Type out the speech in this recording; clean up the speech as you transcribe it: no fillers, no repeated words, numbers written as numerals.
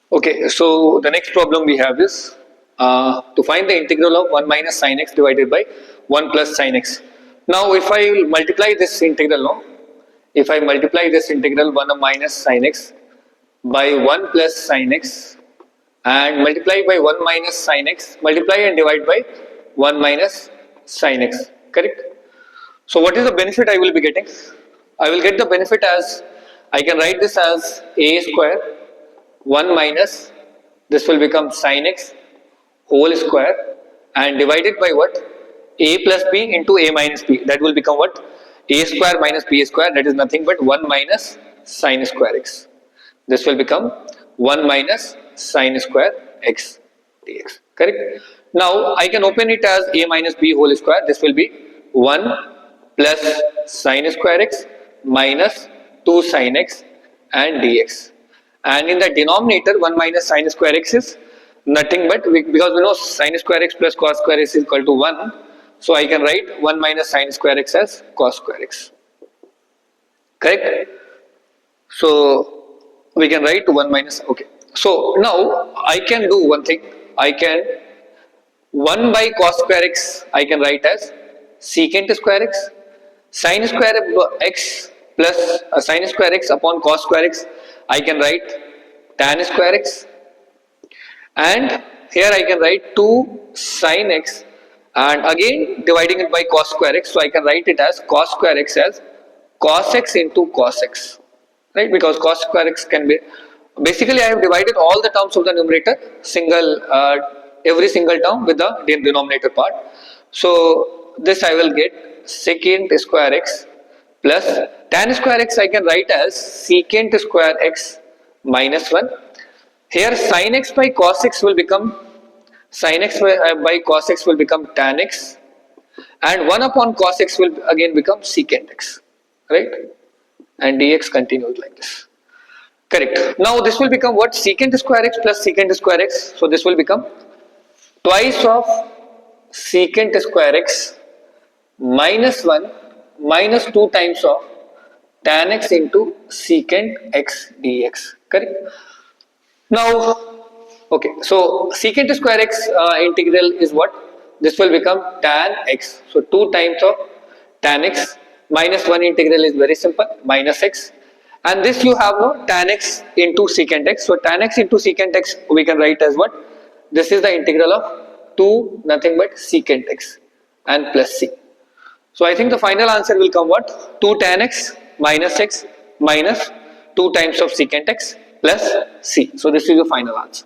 Okay, so the next problem we have is to find the integral of 1 minus sin x divided by 1 plus sin x. Now, if I multiply this integral, no? If I multiply this integral 1 minus sin x by 1 plus sin x and multiply by 1 minus sin x, multiply and divide by 1 minus sin x, correct? So, what is the benefit I will be getting? I will get the benefit as, I can write this as a square 1 minus, this will become sin x whole square and divided by what? A plus b into a minus b, that will become what? A square minus b square, that is nothing but 1 minus sin square x. This will become 1 minus sin square x dx, correct? Now I can open it as a minus b whole square, this will be 1 plus sin square x minus 2 sin x and dx. And in the denominator 1 minus sin square x is nothing but, because we know sin square x plus cos square x is equal to 1, so I can write 1 minus sin square x as cos square x, correct? So we can write 1 minus, okay. So now I can do one thing, I can 1 by cos square x I can write as secant square x, sin square x plus sin square x upon cos square x I can write tan square x, and here I can write 2 sin x and again dividing it by cos square x, so I can write it as cos square x as cos x into cos x, right? Because cos square x can be, basically I have divided all the terms of the numerator, every single term with the denominator part. So this I will get secant square x plus tan square x I can write as secant square x minus 1. Here sin x by cos x will become, sin x by cos x will become tan x, and 1 upon cos x will again become secant x, right? And dx continues like this, correct? Now this will become what? Secant square x plus secant square x, so this will become twice of secant square x minus 1 minus 2 times of tan x into secant x dx, correct? Now, okay, so secant square x integral is what? This will become tan x, so 2 times of tan x minus 1 integral is very simple, minus x, and this you have no tan x into secant x, so tan x into secant x we can write as what? This is the integral of 2 nothing but secant x and plus c. So I think the final answer will come what? 2 tan x minus 2 times of secant x plus c. So this is the final answer.